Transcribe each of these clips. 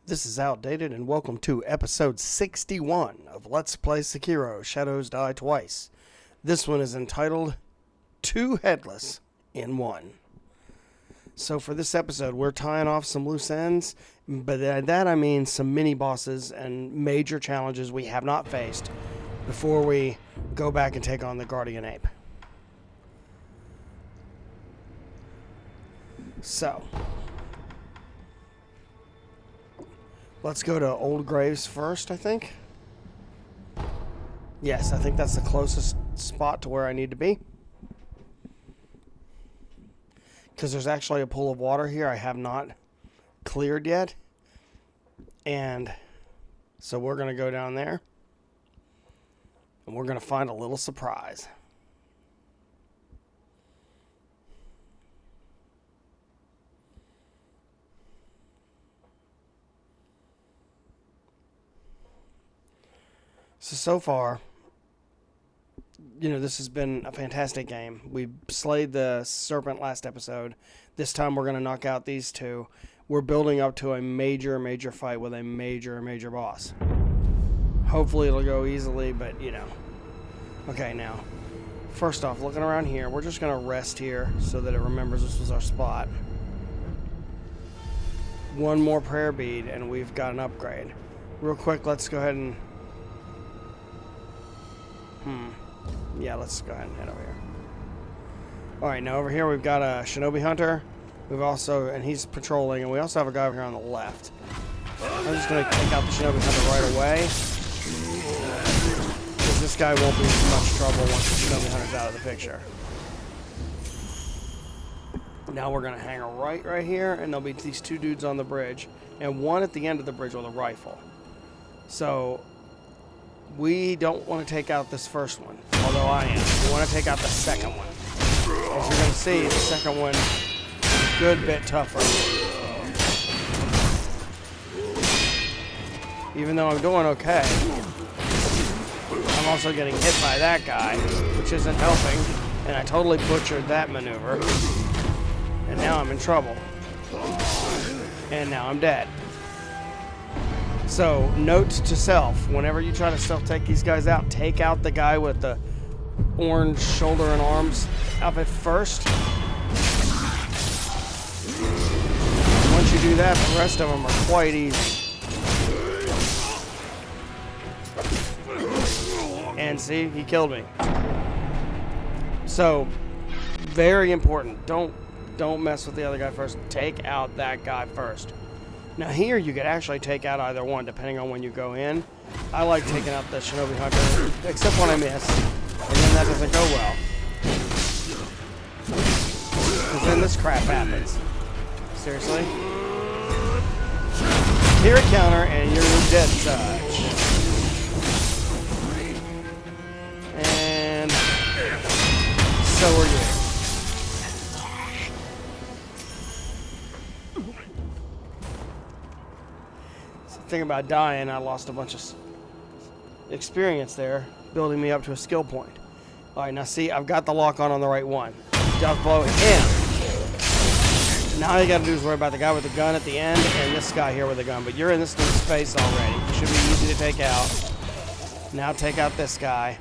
This is outdated, and welcome to episode 61 of Let's Play Sekiro, Shadows Die Twice. This one is entitled, 2 Headless in 1. So for this episode, we're tying off some loose ends, but by that I mean some mini-bosses and major challenges we have not faced before we go back and take on the Guardian Ape. So let's go to Old Graves first, I think. Yes, I think that's the closest spot to where I need to be. Because there's actually a pool of water here I have not cleared yet. And so we're going to go down there. And we're going to find a little surprise. So far, this has been a fantastic game. We slayed the serpent last episode. This time we're going to knock out these two. We're building up to a major fight with a major boss. Hopefully it'll go easily, but Okay, now, first off, looking around here, we're just going to rest here so that it remembers this was our spot. One more prayer bead, and we've got an upgrade. Real quick, let's go ahead and... Yeah, let's go ahead and head over here. Alright, now over here we've got a shinobi hunter. We've also, and he's patrolling, and we also have a guy over here on the left. I'm just going to take out the shinobi hunter right away. Because this guy won't be in much trouble once the shinobi hunter's out of the picture. Now we're going to hang a right here, and there'll be these two dudes on the bridge, and one at the end of the bridge with a rifle. So we don't want to take out this first one, although I am. We want to take out the second one. As you're going to see, the second one is a good bit tougher. Even though I'm doing okay, I'm also getting hit by that guy, which isn't helping, and I totally butchered that maneuver. And now I'm in trouble. And now I'm dead. So, note to self, whenever you try to stealth take these guys out, take out the guy with the orange shoulder and arms outfit first. Once you do that, the rest of them are quite easy. And see, he killed me. So, very important. Don't mess with the other guy first. Take out that guy first. Now here you could actually take out either one depending on when you go in. I like taking out the shinobi hunter, except when I miss. And then that doesn't go well. Because then this crap happens. Seriously? Here a counter and you're dead such. And so are you. Thing about dying, I lost a bunch of experience there, building me up to a skill point. Alright, now see, I've got the lock on the right one. Just blow him. Now all you gotta do is worry about the guy with the gun at the end and this guy here with the gun. But you're in this dude's face already. It should be easy to take out. Now take out this guy.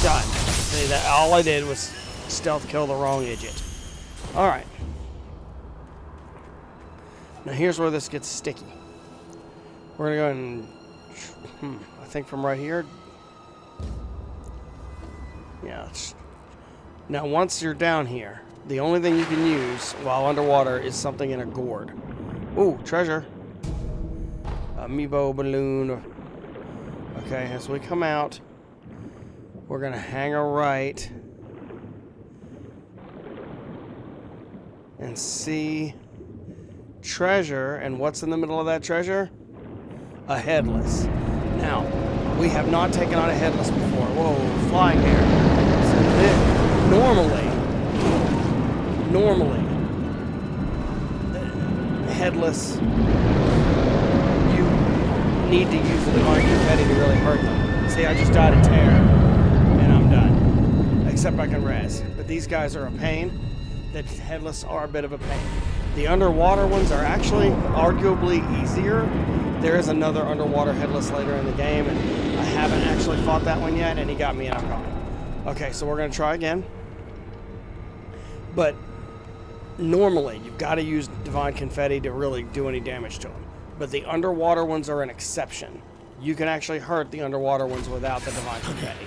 Done. See, that all I did was stealth kill the wrong idiot. Alright. Now here's where this gets sticky. We're going to go and, I think from right here. Yeah. Now once you're down here, the only thing you can use while underwater is something in a gourd. Ooh, treasure. Amiibo balloon. Okay, as we come out, we're going to hang a right and see treasure, and what's in the middle of that treasure? A headless. Now, we have not taken on a headless before. Whoa, flying here. So normally, headless, you need to use the divine confetti to really hurt them. See, I just died a tear, and I'm done. Except I can res. But these guys are a pain. The headless are a bit of a pain. The underwater ones are actually arguably easier. There is another underwater headless later in the game, and I haven't actually fought that one yet, and he got me and I'm gone. Okay, so we're going to try again. But normally, you've got to use Divine Confetti to really do any damage to them. But the underwater ones are an exception. You can actually hurt the underwater ones without the Divine Confetti.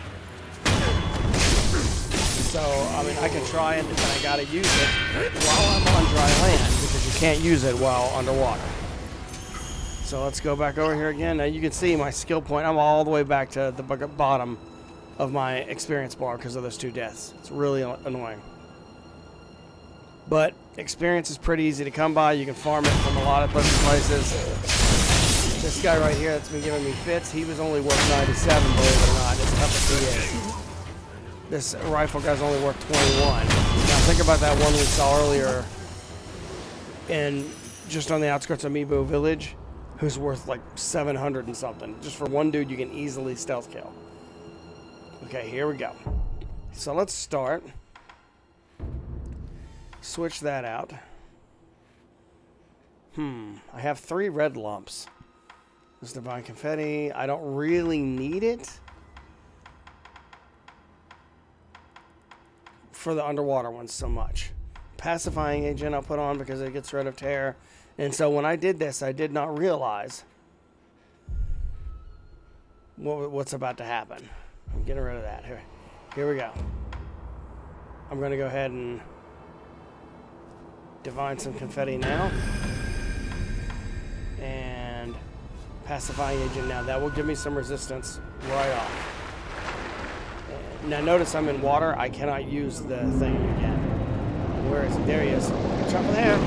So, I mean, I can try it, but I got to use it while I'm on dry land, because you can't use it while underwater. So let's go back over here again. Now you can see my skill point. I'm all the way back to the bottom of my experience bar because of those 2 deaths. It's really annoying. But experience is pretty easy to come by. You can farm it from a lot of different places. This guy right here that's been giving me fits, he was only worth 97, believe it or not, as tough as he is. This rifle guy's only worth 21. Now think about that one we saw earlier in just on the outskirts of Mibu Village, who's worth like 700 and something. Just for one dude you can easily stealth kill. Okay, here we go. So let's start. Switch that out. I have 3 red lumps. This Divine Confetti, I don't really need it for the underwater ones so much. Pacifying Agent I'll put on because it gets rid of tear. And so when I did this, I did not realize what's about to happen. I'm getting rid of that. Here we go. I'm going to go ahead and divine some confetti now. And pacifying agent now. That will give me some resistance right off. Now notice I'm in water. I cannot use the thing again. Where is he? There he is. Watch out for the hair.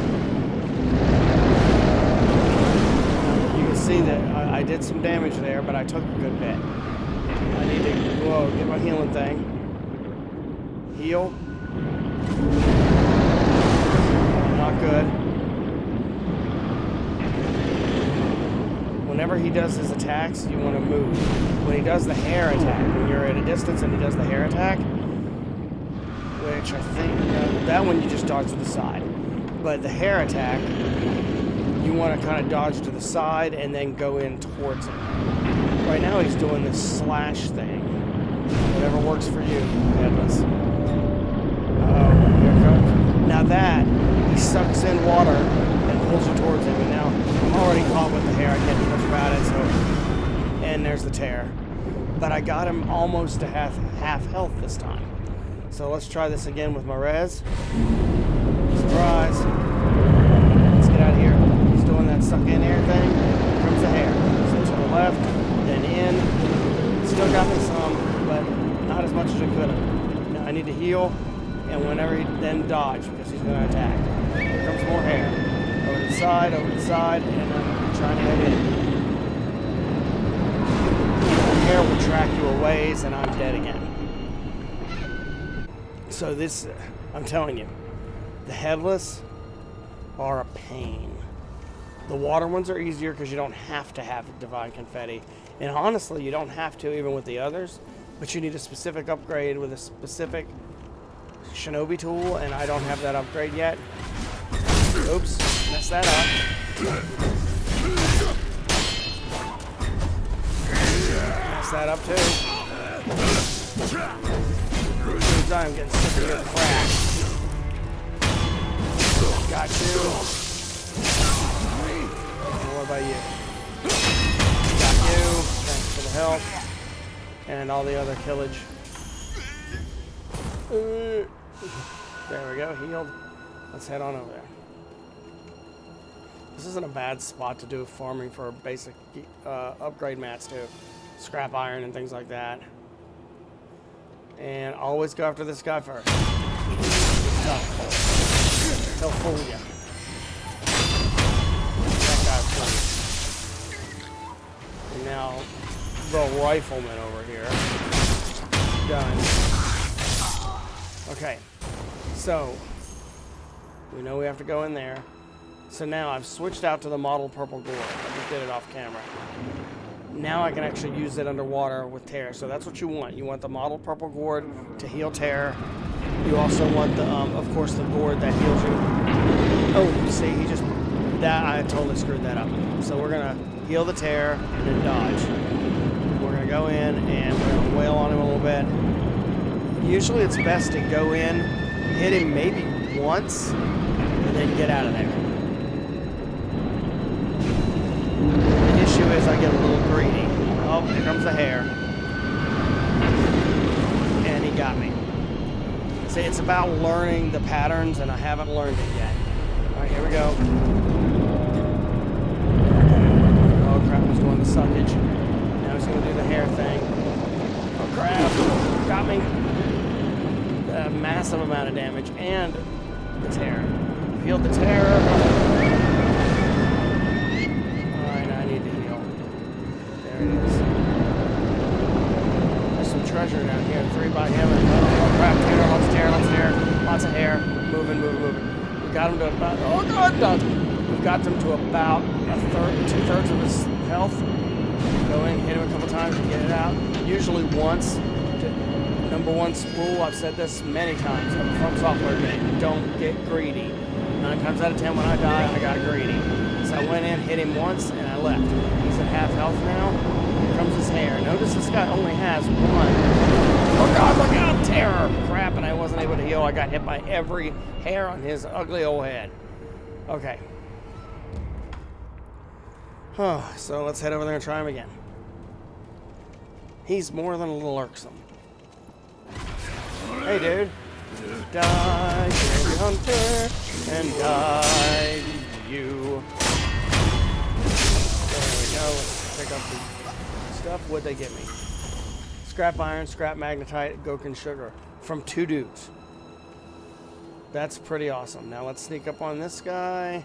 You can see that I did some damage there, but I took a good bit. I need to get my healing thing. Heal. Not good. Whenever he does his attacks, you want to move. When he does the hair attack, when you're at a distance and he does the hair attack, which I think, that one you just dodge to the side. But the hair attack, you want to kind of dodge to the side and then go in towards him. Right now he's doing this slash thing. Whatever works for you, Headless. Oh, here it comes. Now that, he sucks in water and pulls you towards him. And now I'm already caught with the hair. I can't do much about it. So, and there's the tear. But I got him almost to half health this time. So let's try this again with my res. Surprise. Let's get out of here. He's doing that suck in air thing. Here comes the hair. So to the left, then in. Still got me some, but not as much as I could have. Now I need to heal, and whenever he then dodge, because he's going to attack. Here comes more hair. Over the side, and I'm trying to head in. The hair will track you a ways, and I'm dead again. So this, I'm telling you, the Headless are a pain. The water ones are easier because you don't have to have Divine Confetti. And honestly, you don't have to even with the others, but you need a specific upgrade with a specific Shinobi tool, and I don't have that upgrade yet. Oops, messed that up. Messed that up too. I'm getting sick of your crap. Got you. What about you? Got you. Thanks for the help. And all the other killage. There we go, healed. Let's head on over there. This isn't a bad spot to do farming for basic upgrade mats too. Scrap iron and things like that. And always go after this guy first. He'll fool you. That guy's fool. And now the rifleman over here. Done. Okay. So we know we have to go in there. So now I've switched out to the model purple gourd. I just did it off camera. Now I can actually use it underwater with tear. So that's what you want. You want the model purple gourd to heal tear. You also want the, of course, the gourd that heals you Oh, see, he just... I totally screwed that up. So we're going to heal the tear and then dodge. We're going to go in and we're going to wail on him a little bit. Usually it's best to go in, hit him maybe once, and then get out of there. The issue is I get a little greedy. Oh, here comes the hair. And he got me. See, it's about learning the patterns, and I haven't learned it yet. All right, here we go. Oh, crap, he's doing the suckage. Now he's going to do the hair thing. Oh, crap. Got me. A massive amount of damage, and the tear. Healed the tear. Alright, I need to heal. There it is. There's some treasure down here. 3 by him. Oh crap, tear, lots of tear, lots of hair. Lots of hair. Moving, moving, moving. We got him to about, oh god, dodge. We've got them to about a third, 2/3 of his health. Go in, hit him a couple times and get it out. Usually once. Number one rule, I've said this many times of a From Software game, don't get greedy. 9 times out of 10 when I die, I got greedy. So I went in, hit him once, and I left. He's at half health now. Here comes his hair. Notice this guy only has 1. Oh god, look out, terror! Crap, and I wasn't able to heal. I got hit by every hair on his ugly old head. Okay. So let's head over there and try him again. He's more than a little irksome. Hey, dude. Die, Jerry Hunter, and die, you. There we go. Let's pick up the stuff. What'd they give me? Scrap iron, scrap magnetite, Goken sugar. From 2 dudes. That's pretty awesome. Now let's sneak up on this guy.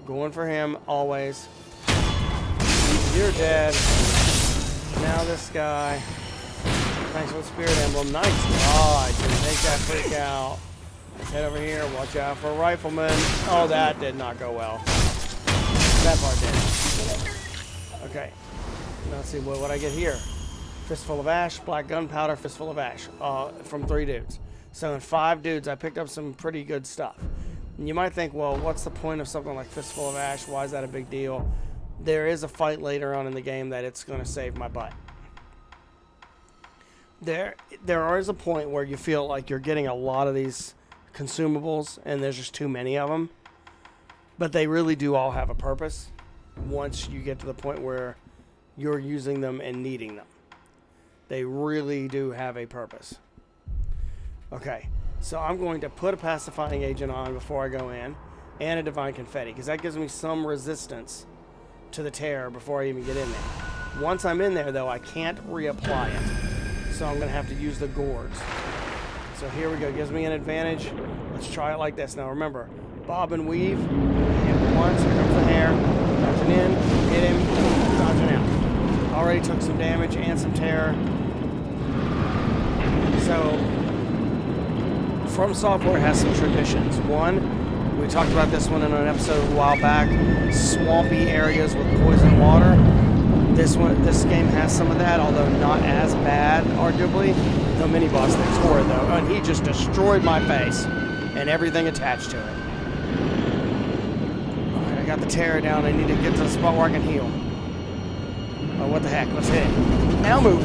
Going for him, always. You're dead. Now this guy. Thanks for the spirit emblem. Nice dodge. Take that freak out. Let's head over here. Watch out for a rifleman. Oh, that did not go well. That part did. Okay. Now let's see what I get here. Fistful of ash, black gunpowder, fistful of ash. From 3 dudes. So in 5 dudes, I picked up some pretty good stuff. And you might think, well, what's the point of something like fistful of ash? Why is that a big deal? There is a fight later on in the game that it's going to save my butt. There is a point where you feel like you're getting a lot of these consumables and there's just too many of them. But they really do all have a purpose once you get to the point where you're using them and needing them. They really do have a purpose. Okay, so I'm going to put a pacifying agent on before I go in and a divine confetti because that gives me some resistance to the tear before I even get in there. Once I'm in there, though, I can't reapply it. So I'm going to have to use the gourds. So here we go. Gives me an advantage. Let's try it like this. Now remember, bob and weave. Hit once. Here comes the hair. Dodging in. Hit him. Dodging out. Already took some damage and some terror. So From Software has some traditions. One, we talked about this one in an episode a while back. Swampy areas with poison water. This game has some of that, although not as bad, arguably. The mini-boss thing's horrid, though. And he just destroyed my face and everything attached to it. Alright, I got the terror down. I need to get to the spot where I can heal. Oh, what the heck? Let's hit it. Now move!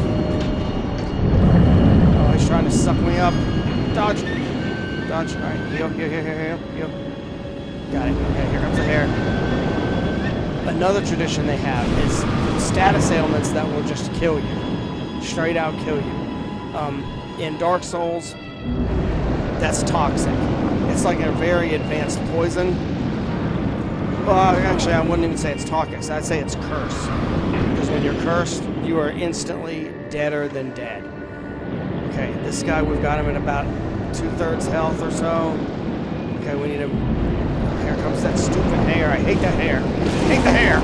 Oh, he's trying to suck me up. Dodge. Dodge. Alright, heal, heal, heal, heal, heal. Got it. Okay, here comes the hair. Another tradition they have is status ailments that will just kill you. Straight out kill you. In Dark Souls, that's toxic. It's like a very advanced poison. Well, actually, I wouldn't even say it's toxic. I'd say it's curse. Because when you're cursed, you are instantly deader than dead. Okay, this guy, we've got him at about 2/3 health or so. Okay, we need him. Here comes that stupid hair. I hate that hair. Hate the hair.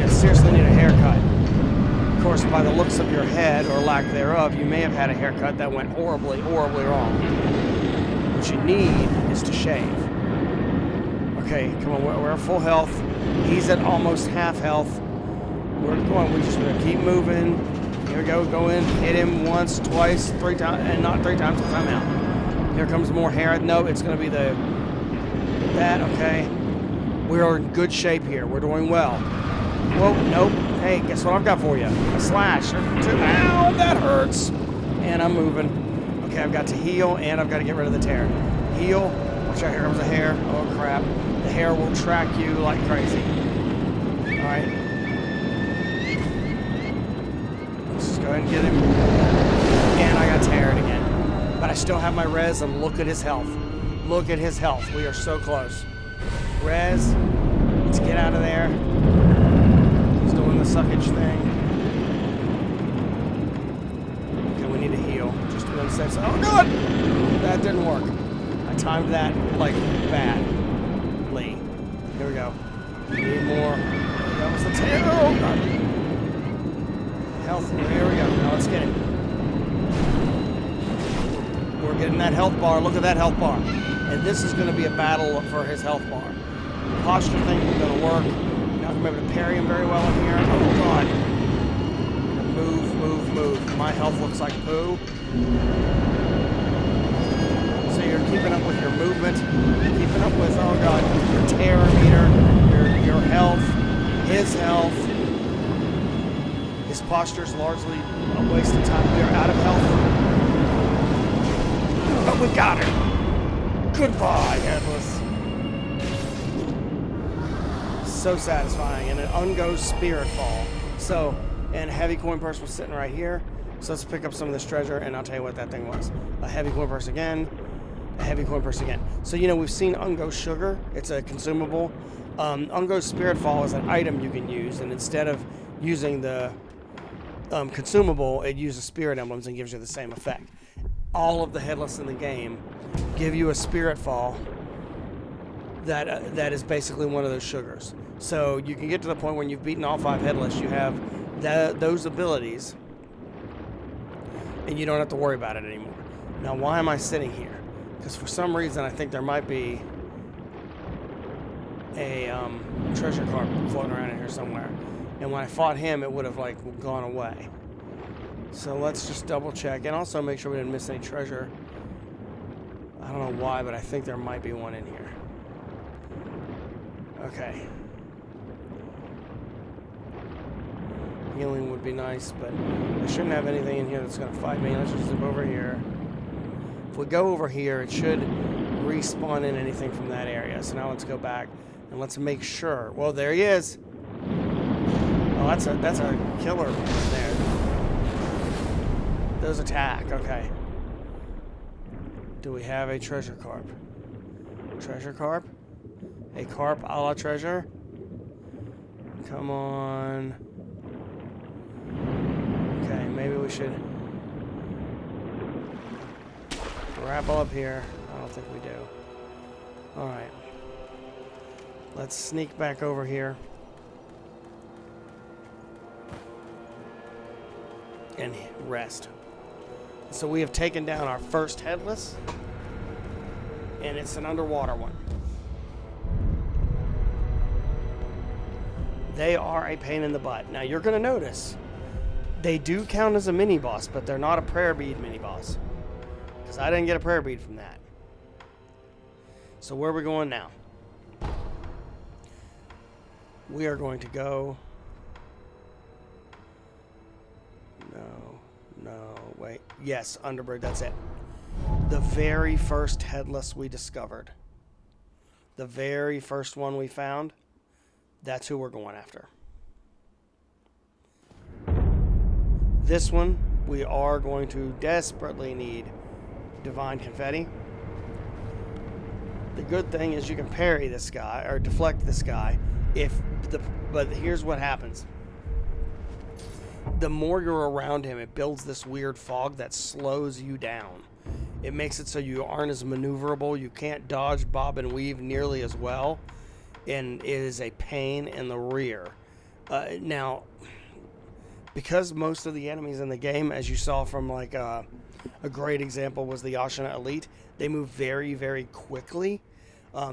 Seriously need a haircut. Of course, by the looks of your head, or lack thereof, you may have had a haircut that went horribly, horribly wrong. What you need is to shave. Okay, come on, we're at full health. He's at almost half health. We're just gonna keep moving. Here we go, go in, hit him once, twice, 3 times, and not 3 times, because I'm out. Here comes more hair. No, it's going to be that. Okay. We are in good shape here. We're doing well. Whoa, nope. Hey, guess what I've got for you? A slash. Ow, that hurts. And I'm moving. Okay, I've got to heal, and I've got to get rid of the tear. Heal. Watch out, here comes the hair. Oh, crap. The hair will track you like crazy. All right. Let's just go ahead and get him. And I got teared again. But I still have my res, and look at his health. Look at his health. We are so close. Res. Let's get out of there. He's doing the suckage thing. Okay, we need to heal. Just 1 second. Oh, God! That didn't work. I timed that, like, badly. Here we go. We need more. That was the tail. Oh, God. Health. Here we go. Now let's get him. We're getting that health bar. Look at that health bar. And this is going to be a battle for his health bar. The posture thing is going to work. Not going to be able to parry him very well in here. Oh, God. Move, move, move. My health looks like poo. So you're keeping up with your movement. You're keeping up with, oh, God, your terror meter, your health, his health. His posture is largely a waste of time. We are out of health. But we got her. Goodbye, Headless. So satisfying. And an ungoes spirit fall. So, and a heavy coin purse was sitting right here. So let's pick up some of this treasure, and I'll tell you what that thing was. A heavy coin purse again. A heavy coin purse again. So, you know, we've seen Ungo's sugar. It's a consumable. Ungo's spirit fall is an item you can use, and instead of using the consumable, it uses spirit emblems and gives you the same effect. All of the Headless in the game give you a spirit fall that is basically one of those sugars. So you can get to the point when you've beaten all 5 Headless, you have those abilities, and you don't have to worry about it anymore. Now, why am I sitting here? Because for some reason, I think there might be a treasure card floating around in here somewhere. And when I fought him, it would have, like, gone away. So let's just double check and also make sure we didn't miss any treasure. I don't know why, but I think there might be one in here. Okay. Healing would be nice, but I shouldn't have anything in here that's going to fight me. Let's just zip over here. If we go over here, it should respawn in anything from that area. So now let's go back and let's make sure. Well, there he is. Oh, that's a killer right there. Those attack, okay. Do we have a treasure carp? Treasure carp? A carp a la treasure? Come on. Okay, maybe we should grapple up here. I don't think we do. Alright. Let's sneak back over here. And rest. So we have taken down our first Headless, and it's an underwater one. They are a pain in the butt. Now you're going to notice they do count as a mini boss, but they're not a prayer bead mini boss, because I didn't get a prayer bead from that. So where are we going now? We are going to go. No, wait. Yes, Underbird, that's it. The very first Headless we discovered. The very first one we found. That's who we're going after. This one, we are going to desperately need Divine Confetti. The good thing is you can parry this guy, or deflect this guy, but here's what happens. The more you're around him, it builds this weird fog that slows you down. It makes it so you aren't as maneuverable. You can't dodge, bob, and weave nearly as well. And it is a pain in the rear. Now, because most of the enemies in the game, as you saw from like a great example was the Ashina Elite, they move very, very quickly.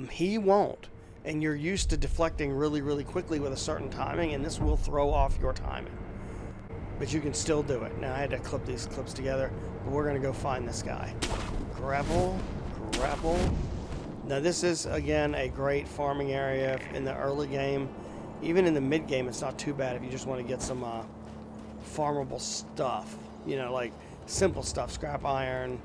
He won't. And you're used to deflecting really, really quickly with a certain timing, and this will throw off your timing. But you can still do it. Now, I had to clip these clips together, but we're going to go find this guy. Grapple. grapple. Now this is, again, a great farming area in the early game. Even in the mid game, it's not too bad if you just want to get some farmable stuff. You know, like simple stuff, scrap iron,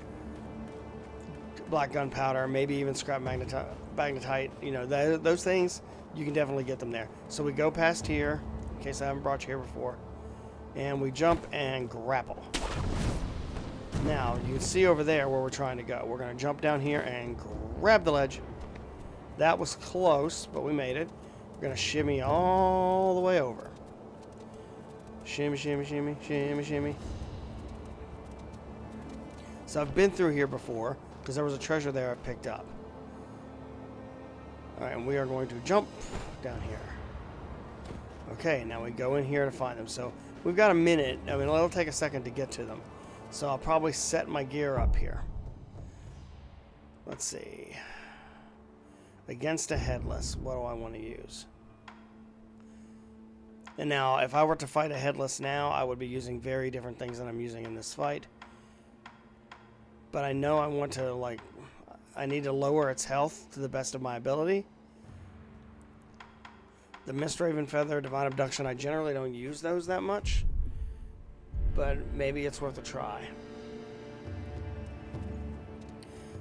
black gunpowder, maybe even scrap magnetite. You know, those things, you can definitely get them there. So we go past here, in case I haven't brought you here before, and we jump and grapple. Now, you can see over there where we're trying to go. We're going to jump down here and grab the ledge. That was close, but we made it. We're going to shimmy all the way over. Shimmy, shimmy, shimmy, shimmy, shimmy. So I've been through here before, because there was a treasure there I picked up. Alright, and we are going to jump down here. Okay, now we go in here to find them. So we've got a minute. I mean, it'll take a second to get to them. So I'll probably set my gear up here. Let's see. Against a Headless, what do I want to use? And now, if I were to fight a Headless now, I would be using very different things than I'm using in this fight. But I know I want to, like, I need to lower its health to the best of my ability. The Mist Raven Feather, Divine Abduction, I generally don't use those that much. But maybe it's worth a try.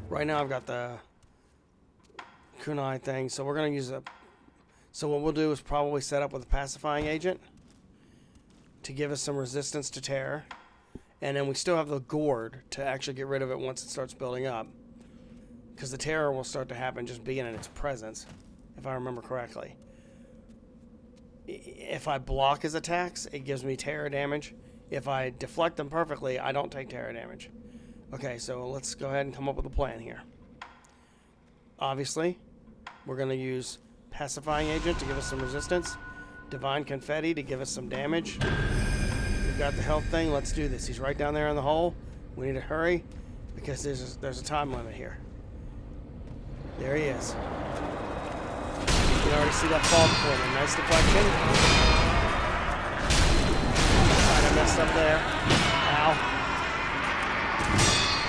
Right now I've got the kunai thing, so we're going to use a... So what we'll do is probably set up with a pacifying agent to give us some resistance to terror. And then we still have the gourd to actually get rid of it once it starts building up. Because the terror will start to happen just being in its presence, if I remember correctly. If I block his attacks, it gives me terror damage. If I deflect them perfectly, I don't take terror damage. Okay, so let's go ahead and come up with a plan here. Obviously, we're going to use Pacifying Agent to give us some resistance. Divine Confetti to give us some damage. We've got the health thing. Let's do this. He's right down there in the hole. We need to hurry because there's a time limit here. There he is. You can already see that fall before me. Nice deflection. Messed up there. Ow.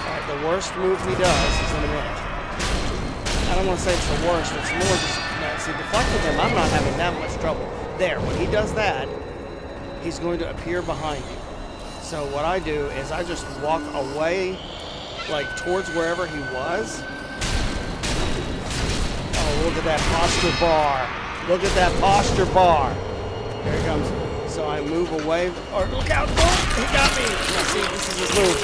Alright, the worst move he does is in a minute. I don't want to say it's the worst, it's more just, see, deflecting him, I'm not having that much trouble. There, when he does that, he's going to appear behind you. So what I do is I just walk away, like, towards wherever he was. Oh, look at that posture bar. Look at that posture bar. Here he comes. So I move away, or look out, oh, he got me. Now see, this is his move.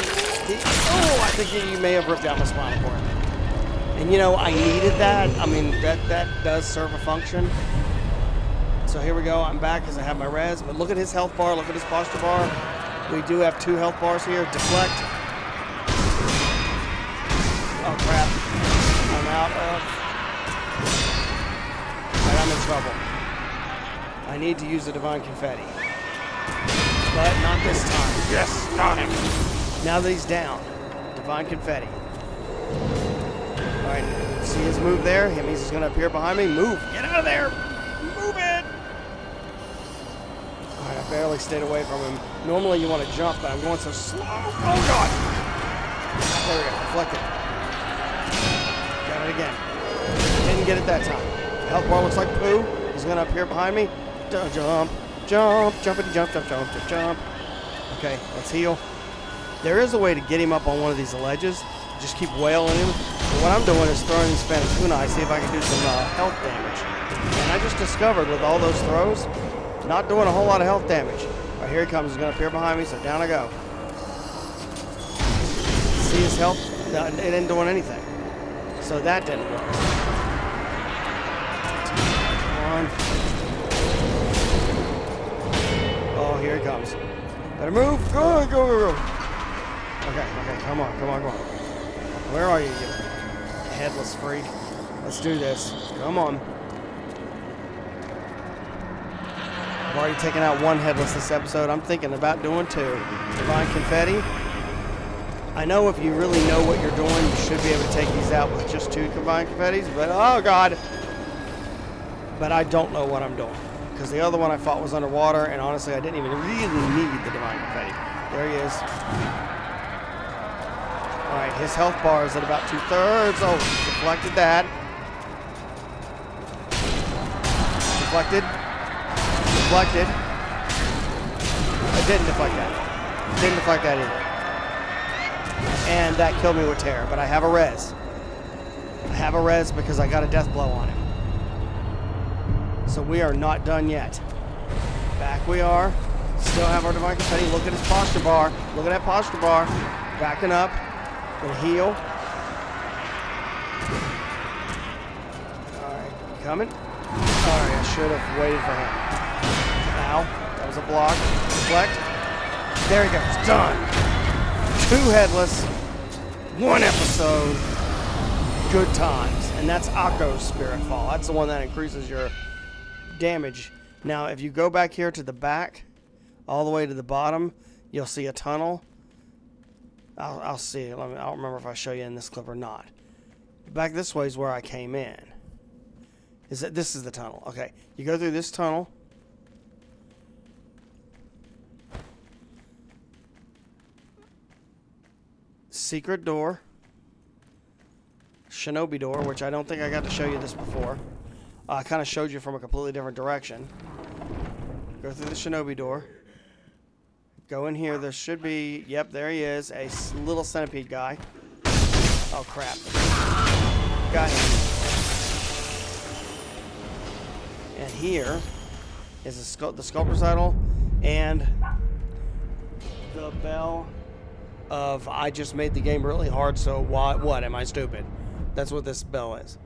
I think he may have ripped out my spinal cord. And you know, I needed that. I mean, that does serve a function. So here we go, I'm back because I have my res, but look at his health bar, look at his posture bar. We do have 2 health bars here, deflect. Oh crap, I'm out of. Right, I'm in trouble. I need to use the Divine Confetti. But not this time. Yes, got him. Now that he's down, Divine Confetti. Alright, see his move there? It means he's going to appear behind me. Move! Get out of there! Move it! Alright, I barely stayed away from him. Normally you want to jump, but I'm going so slow. Oh god! There we go, deflected. Got it again. Didn't get it that time. Health bar looks like poo. He's going to appear behind me. Jump, jump, jumpity jump, jump, jump, jump, jump. Okay, let's heal. There is a way to get him up on one of these ledges. Just keep wailing him. But what I'm doing is throwing these Spanish kunai, see if I can do some health damage. And I just discovered with all those throws, not doing a whole lot of health damage. All right, here he comes. He's going to appear behind me, so down I go. See his health? It ain't doing anything. So that didn't work. Come on. Oh, here he comes. Better move. Go, go, go, go. Okay, come on. Where are you, you headless freak? Let's do this. Come on. I've already taken out 1 headless this episode. I'm thinking about doing 2. Divine Confetti. I know if you really know what you're doing, you should be able to take these out with just 2 Divine Confettis, but oh god. But I don't know what I'm doing. Because the other one I fought was underwater, and honestly, I didn't even really need the Divine Confetti. There he is. Alright, his health bar is at about 2/3. Oh, deflected that. Deflected. Deflected. I didn't deflect that. Didn't deflect that either. And that killed me with terror, but I have a res. I have a res because I got a death blow on him. So we are not done yet. Back we are. Still have our divine confetti. Look at his posture bar. Look at that posture bar. Backing up. Gonna heal. Alright, coming. Alright, I should have waited for him. Ow. That was a block. Deflect. There he goes. Done. 2 headless. 1 episode. Good times. And that's Akko's Spirit Fall. That's the one that increases your damage. Now, if you go back here to the back, all the way to the bottom, you'll see a tunnel. I'll see. I don't remember if I show you in this clip or not. Back this way is where I came in. This is the tunnel. Okay, you go through this tunnel. Secret door. Shinobi door, which I don't think I got to show you this before. I kind of showed you from a completely different direction. Go through the Shinobi door. Go in here. There should be... Yep, there he is. A little centipede guy. Oh, crap. Got him. And here is the sculptor's idol and the bell of I just made the game really hard, so what? Am I stupid? That's what this bell is.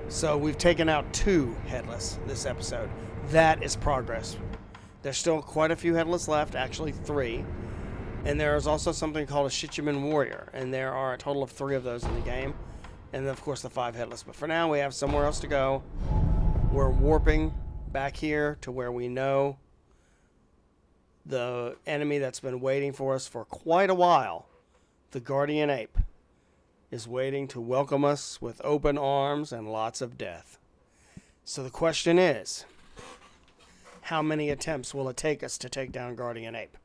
So we've taken out 2 headless this episode. That is progress. There's still quite a few headless left, actually 3. And there is also something called a Shichiman Warrior, and there are a total of 3 of those in the game. And then, of course, the 5 headless. But for now, we have somewhere else to go. We're warping back here to where we know the enemy that's been waiting for us for quite a while, the Guardian Ape, is waiting to welcome us with open arms and lots of death. So the question is, how many attempts will it take us to take down Guardian Ape?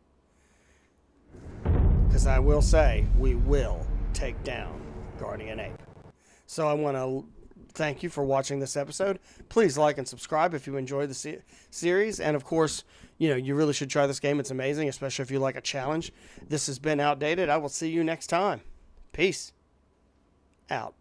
Because I will say, we will take down Guardian Ape. So I want to thank you for watching this episode. Please like and subscribe if you enjoyed the series. And of course, you really should try this game. It's amazing, especially if you like a challenge. This has been Outdated. I will see you next time. Peace out.